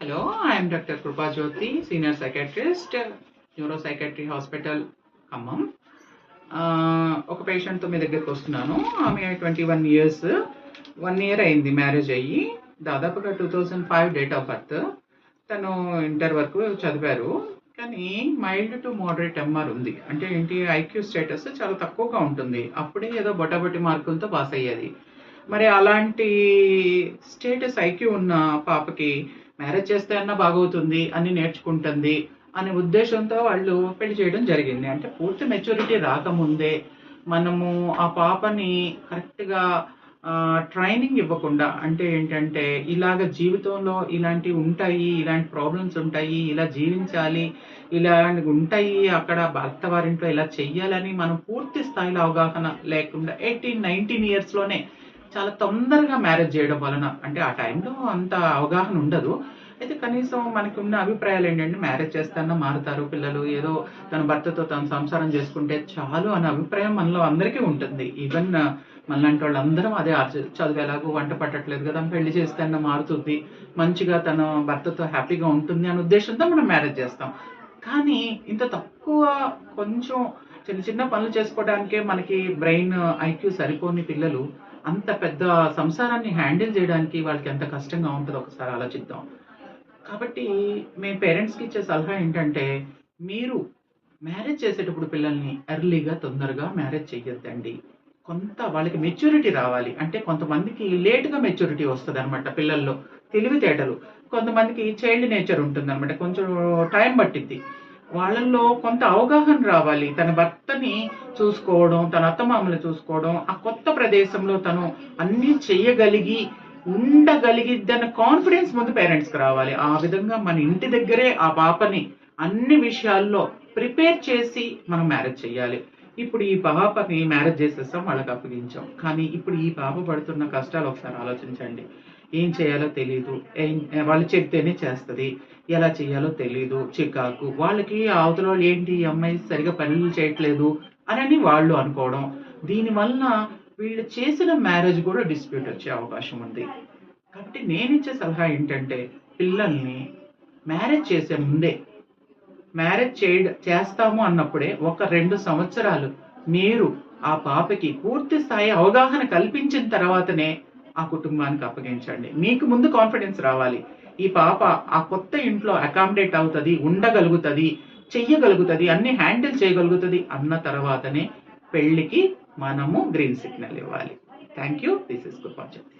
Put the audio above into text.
Hello, I am Dr. Krupa Jyoti, Senior Psychiatrist, Neuropsychiatry Hospital, Khammam. ఒక పేషెంట్తో మీ దగ్గరికి వస్తున్నాను. ఆమె 21 years, 1 year అయింది మ్యారేజ్ అయ్యి. దాదాపుగా 2005 డేట్ ఆఫ్ బర్త్. తను ఇంటర్ వరకు చదివారు. కానీ మైల్డ్ టు మోడరేట్ ఎంఆర్ ఉంది. అంటే ఏంటి, ఐక్యూ స్టేటస్ చాలా తక్కువగా ఉంటుంది. అప్పుడే ఏదో బొటాబొటి మార్కులతో పాస్ అయ్యేది. మరి అలాంటి స్టేటస్ ఐక్యూ ఉన్న పాపకి మ్యారేజ్ చేస్తే అన్నా బాగవుతుంది, అని నేర్చుకుంటుంది అనే ఉద్దేశంతో వాళ్ళు పెళ్లి చేయడం జరిగింది. అంటే పూర్తి మెచ్యూరిటీ రాకముందే మనము ఆ పాపని కరెక్ట్గా ట్రైనింగ్ ఇవ్వకుండా, అంటే ఏంటంటే ఇలాగ జీవితంలో ఇలాంటివి ఉంటాయి, ఇలాంటి ప్రాబ్లమ్స్ ఉంటాయి, ఇలా జీవించాలి, ఇలా ఉంటాయి, అక్కడ భర్త వారింట్లో ఇలా చెయ్యాలని మనం పూర్తి స్థాయిలో అవగాహన లేకుండా 18-19 yearsలోనే చాలా తొందరగా మ్యారేజ్ చేయడం వలన, అంటే ఆ టైంలో అంత అవగాహన ఉండదు. అయితే కనీసం మనకి ఉన్న అభిప్రాయాలు ఏంటంటే మ్యారేజ్ చేస్తానన్నా మారుతారు పిల్లలు, ఏదో తన భర్తతో తను సంసారం చేసుకుంటే చాలు అనే అభిప్రాయం మనలో అందరికీ ఉంటుంది. ఈవెన్ మనలాంటి వాళ్ళందరం అదే చదువు ఎలాగో వంట పట్టట్లేదు కదా, పెళ్లి చేస్తానన్నా మారుతుంది, మంచిగా తన భర్తతో హ్యాపీగా ఉంటుంది అనే ఉద్దేశంతో మనం మ్యారేజ్ చేస్తాం. కానీ ఇంత తక్కువ, కొంచెం చిన్న చిన్న పనులు చేసుకోవడానికే మనకి బ్రెయిన్ ఐక్యూ సరిపోని పిల్లలు అంత పెద్ద సంసారాన్ని హ్యాండిల్ చేయడానికి వాళ్ళకి ఎంత కష్టంగా ఉంటుందో ఒకసారి ఆలోచిద్దాం. కాబట్టి మేము పేరెంట్స్కి ఇచ్చే సలహా ఏంటంటే, మీరు మ్యారేజ్ చేసేటప్పుడు పిల్లల్ని ఎర్లీగా తొందరగా మ్యారేజ్ చెయ్యొద్దండి. కొంత వాళ్ళకి మెచ్యూరిటీ రావాలి. అంటే కొంతమందికి లేట్గా మెచ్యూరిటీ వస్తుంది అనమాట పిల్లల్లో, తెలివితేటలు. కొంతమందికి చైల్డ్ నేచర్ ఉంటుంది అనమాట, కొంచెం టైం పట్టిద్ది. వాళ్ళల్లో కొంత అవగాహన రావాలి. తన భర్తని చూసుకోవడం, తన అత్తమామలు చూసుకోవడం, ఆ కొత్త ప్రదేశంలో తను అన్నీ చెయ్యగలిగి ఉండగలిగిద్దన్న కాన్ఫిడెన్స్ ముందు పేరెంట్స్కి రావాలి. ఆ విధంగా మన ఇంటి దగ్గరే ఆ పాపని అన్ని విషయాల్లో ప్రిపేర్ చేసి మనం మ్యారేజ్ చేయాలి. ఇప్పుడు ఈ పాపని మ్యారేజ్ చేసేస్తాం, వాళ్ళకి అప్పగించాం. కానీ ఇప్పుడు ఈ పాప పడుతున్న కష్టాలు ఒకసారి ఆలోచించండి. ఏం చేయాలో తెలియదు, వాళ్ళు చెప్తేనే చేస్తుంది, ఎలా చేయాలో తెలియదు, చికాకు. వాళ్ళకి అవతల వాళ్ళు ఏంటి, ఈ అమ్మాయి సరిగా పనులు చేయట్లేదు అని వాళ్ళు అనుకోవడం. దీనివల్ల వీళ్ళు చేసిన మ్యారేజ్ కూడా డిస్ప్యూట్ వచ్చే అవకాశం ఉంది. కాబట్టి నేను ఇచ్చే సలహా ఏంటంటే, పిల్లల్ని మ్యారేజ్ చేసే ముందే, మ్యారేజ్ చేస్తాము అన్నప్పుడే 1-2 సంవత్సరాలు మీరు ఆ పాపకి పూర్తి స్థాయి అవగాహన కల్పించిన తర్వాతనే ఆ కుటుంబానికి అప్పగించండి. మీకు ముందు కాన్ఫిడెన్స్ రావాలి. ఈ పాప ఆ కొత్త ఇంట్లో అకామిడేట్ అవుతుంది, ఉండగలుగుతుంది, చెయ్యగలుగుతుంది, అన్ని హ్యాండిల్ చేయగలుగుతుంది అన్న తర్వాతనే పెళ్లికి మనము గ్రీన్ సిగ్నల్ ఇవ్వాలి. Thank you. This is Krupanjali.